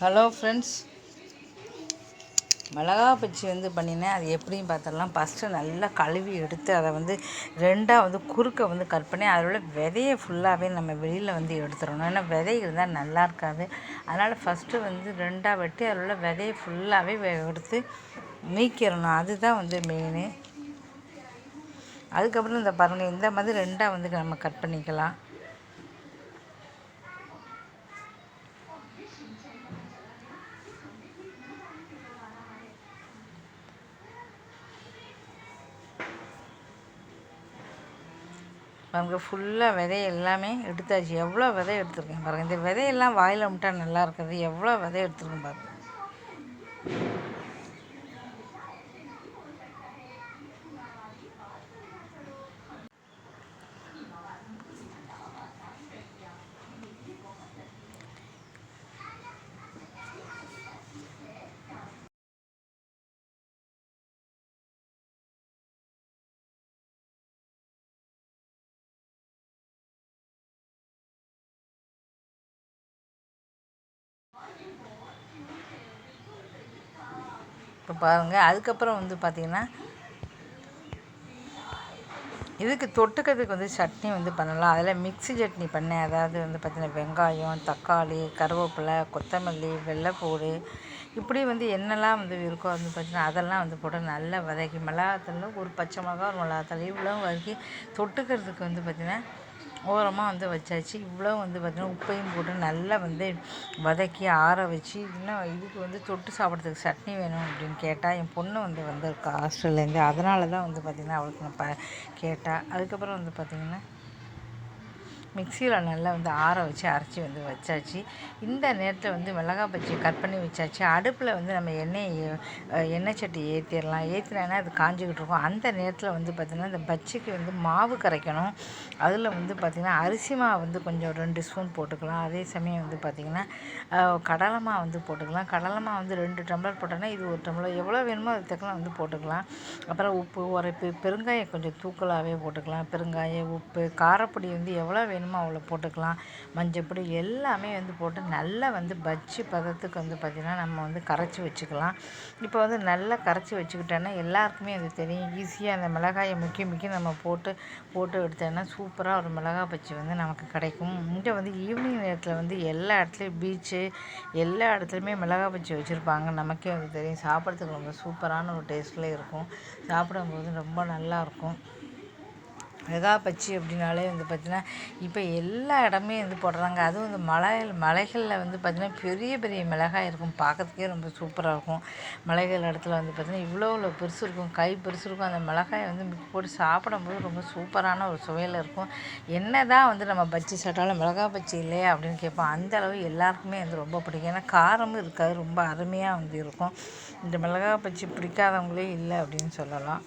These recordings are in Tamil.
ஹலோ ஃப்ரெண்ட்ஸ், மிளகா பஜ்ஜி பண்ணினேன். அது எப்படின்னு பார்த்துடலாம். ஃபஸ்ட்டு நல்லா கழுவி எடுத்து அதை ரெண்டாக குறுக்க கட் பண்ணி அதில் உள்ள விதையை ஃபுல்லாகவே நம்ம வெளியில் எடுத்துடணும். ஏன்னா விதை இருந்தால் நல்லா இருக்காது. அதனால் ஃபஸ்ட்டு ரெண்டாக வெட்டி அதில் உள்ள விதையை ஃபுல்லாகவே எடுத்து நீக்கிடணும். அதுதான் மெயினு. அதுக்கப்புறம் இந்த பாருங்கள், இந்த மாதிரி ரெண்டாக நம்ம கட் பண்ணிக்கலாம். பாருங்கள், ஃபுல்லாக விதை எல்லாமே எடுத்தாச்சு. எவ்வளோ விதை எடுத்துருக்கேன் பாருங்கள். இந்த விதையெல்லாம் வாயில் விட்டா நல்லா இருக்குது. எவ்வளோ விதை எடுத்துருக்கேன் பாருங்கள். இப்போ பாருங்கள், அதுக்கப்புறம் பார்த்திங்கன்னா இதுக்கு தொட்டுக்கிறதுக்கு சட்னி பண்ணலாம். அதில் மிக்ஸி சட்னி பண்ணேன். அதாவது பார்த்திங்கன்னா வெங்காயம், தக்காளி, கருவேப்பிலை, கொத்தமல்லி, வெள்ளைப்பூடு, இப்படி என்னெல்லாம் இருக்கோ பார்த்திங்கன்னா அதெல்லாம் போட்டு நல்லா வதக்கி, மிளகாத்தூள், ஒரு பச்சை மிளகா, ஒரு மிளகாத்தூள், இவ்வளோ வதக்கி தொட்டுக்கிறதுக்கு பார்த்திங்கன்னா ஓரமாக வச்சாச்சு. இவ்வளோ பார்த்திங்கன்னா உப்பையும் போட்டு நல்லா வதக்கி ஆற வச்சு, இன்னும் இதுக்கு தொட்டு சாப்பிட்றதுக்கு சட்னி வேணும் அப்படின்னு கேட்டால் என் பொண்ணு வந்திருக்கா ஹாஸ்டல்லேருந்து. அதனால தான் பார்த்திங்கன்னா அவளுக்கு நான் கேட்டால். அதுக்கப்புறம் பார்த்திங்கன்னா மிக்சியில் நல்லா ஆற வச்சு அரைச்சி வச்சாச்சு. இந்த நேரத்தில் மிளகா பஜ்ஜி கட் பண்ணி வச்சாச்சு. அடுப்பில் நம்ம எண்ணெய் சட்டி ஏற்றினா அது காஞ்சிக்கிட்டு இருக்கும். அந்த நேரத்தில் பார்த்திங்கன்னா இந்த பஜ்ஜிக்கு மாவு கரைக்கணும். அதில் பார்த்திங்கன்னா அரிசி மாவு கொஞ்சம் 2 ஸ்பூன் போட்டுக்கலாம். அதே சமயம் பார்த்திங்கன்னா கடலை மாவு போட்டுக்கலாம். கடலை மாவு 2 டம்ளர் போட்டோன்னா இது 1 டம்ளர், எவ்வளோ வேணுமோ அது தக்கலாம் போட்டுக்கலாம். அப்புறம் உப்பு, உரைப்பு, பெருங்காயம் கொஞ்சம் தூக்கலாகவே போட்டுக்கலாம். பெருங்காயம், உப்பு, காரப்பொடி எவ்வளோ வேணுமோ அவ்வளோ போட்டுக்கலாம். மஞ்சப்பொடி எல்லாமே போட்டு நல்லா பஜ்ஜி பதத்துக்கு பார்த்திங்கன்னா நம்ம கரைச்சி வச்சுக்கலாம். இப்போ நல்லா கரைச்சி வச்சுக்கிட்டோன்னா எல்லாருக்குமே அது தெரியும். ஈஸியாக அந்த மிளகாயை முக்கி நம்ம போட்டு எடுத்தோன்னா சூப்பராக ஒரு மிளகா பஜ்ஜி நமக்கு கிடைக்கும். இங்கே ஈவினிங் நேரத்தில் எல்லா இடத்துலையும் பீச்சு, எல்லா இடத்துலையுமே மிளகா பஜ்ஜி வச்சுருப்பாங்க. நமக்கே தெரியும். சாப்பிட்றதுக்கு ரொம்ப சூப்பரான ஒரு டேஸ்ட்டில் இருக்கும். சாப்பிடும்போது ரொம்ப நல்லாயிருக்கும். மிளகா பஜ்ஜி அப்படின்னாலே பார்த்திங்கன்னா இப்போ எல்லா இடமே போடுறாங்க. அதுவும் இந்த மலைகளில் பார்த்திங்கன்னா பெரிய பெரிய மிளகாய் இருக்கும். பார்க்கறதுக்கே ரொம்ப சூப்பராக இருக்கும். மலைகள் இடத்துல பார்த்திங்கன்னா இவ்வளோ பெருசு இருக்கும், கை பெருசு இருக்கும். அந்த மிளகாயை போட்டு சாப்பிடும்போது ரொம்ப சூப்பரான ஒரு சுவையில் இருக்கும். என்ன தான் நம்ம பஜ்ஜி சாப்பிட்டாலும் மிளகா பஜ்ஜி இல்லையா அப்படின்னு கேட்போம். அந்தளவு எல்லாருக்குமே ரொம்ப பிடிக்கும். ஏன்னா காரமும் இருக்காது, ரொம்ப அருமையாக இருக்கும். இந்த மிளகா பஜ்ஜி பிடிக்காதவங்களே இல்லை அப்படின்னு சொல்லலாம்.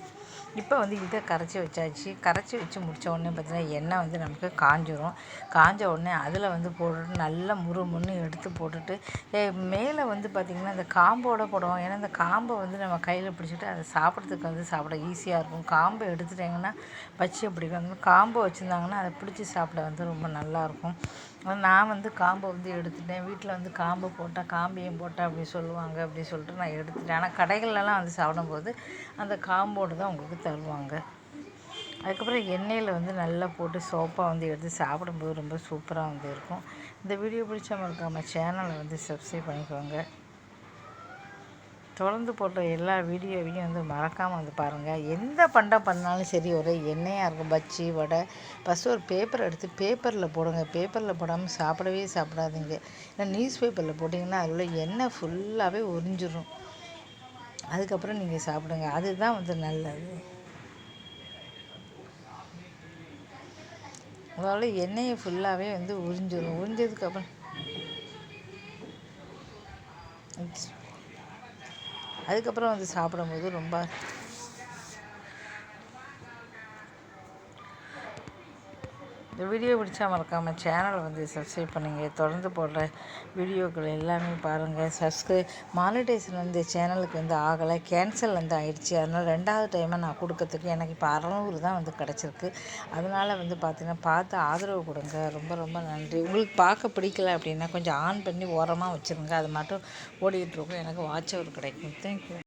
இப்போ இதை கரைச்சி வச்சாச்சு. கரைச்சி வச்சு முடித்த உடனே பார்த்திங்கன்னா எண்ணெய் நமக்கு காஞ்சிரும். காஞ்ச உடனே அதில் போட்டுட்டு நல்லா முறுமுன்னு எடுத்து போட்டுட்டு மேலே பார்த்திங்கன்னா இந்த காம்போடு போடுவோம். ஏன்னா இந்த காம்பை நம்ம கையில் பிடிச்சிட்டு அதை சாப்பிட்றதுக்கு சாப்பிட ஈஸியாக இருக்கும். காம்பை எடுத்துட்டிங்கன்னா பச்சையை பிடிக்கும். காம்பை வச்சுருந்தாங்கன்னா அதை பிடிச்சி சாப்பிட ரொம்ப நல்லாயிருக்கும். நான் காம்பை எடுத்துட்டேன். வீட்டில் காம்பை போட்டால் காம்பையும் போட்டால் அப்படி சொல்லுவாங்க. அப்படி சொல்லிட்டு நான் எடுத்துட்டேன். ஆனால் கடைகள்லாம் சாப்பிடும்போது அந்த காம்போடு தான் உங்களுக்கு தருவாங்க. அதுக்கப்புறம் எண்ணெயில் நல்லா போட்டு சோப்பாக எடுத்து சாப்பிடும்போது ரொம்ப சூப்பராக இருக்கும். இந்த வீடியோ பிடிச்சா மறக்காம சேனலை சப்ஸ்கிரைப் பண்ணிக்கோங்க. தொடர்ந்து போட்ட எல்லா வீடியோவையும் மறக்காமல் பாருங்கள். எந்த பண்டம் பண்ணாலும் சரி ஒரே எண்ணெயாக இருக்கும். பஜ்ஜி, வடை, ஃபஸ்ட்டு ஒரு பேப்பர் எடுத்து பேப்பரில் போடுங்க. பேப்பரில் போடாமல் சாப்பிடாதீங்க. ஏன்னா நியூஸ் பேப்பரில் போட்டிங்கன்னா அதில் எண்ணெய் ஃபுல்லாகவே உறிஞ்சிடும். அதுக்கப்புறம் நீங்கள் சாப்பிடுங்க. அதுதான் நல்லது. அதோட எண்ணெயை ஃபுல்லாகவே உறிஞ்சிடும். உறிஞ்சதுக்கப்புறம் அதுக்கப்புறம் சாப்பிடும்போது ரொம்ப இந்த வீடியோ பிடிச்சா மறக்காமல் சேனலை வந்து சப்ஸ்கிரைப் பண்ணுங்க. தொடர்ந்து போடுற வீடியோக்கள் எல்லாமே பாருங்கள். மானிட்டைசேஷன் வந்து சேனலுக்கு வந்து ஆகலை, கேன்சல் வந்து ஆயிடுச்சு. அதனால் 2வது டைமாக நான் கொடுக்கறதுக்கு எனக்கு இப்போ 600 தான் வந்து கிடச்சிருக்கு. அதனால் வந்து பார்த்திங்கன்னா பார்த்து ஆதரவு கொடுங்க. ரொம்ப ரொம்ப நன்றி. உங்களுக்கு பார்க்க பிடிக்கல அப்படின்னா கொஞ்சம் ஆன் பண்ணி ஓரமாக வச்சுருங்க. அது மட்டும் ஓடிக்கிட்டு இருக்கும். எனக்கு வாட்ச் ஹவர் கிடைக்கும். தேங்க்யூ.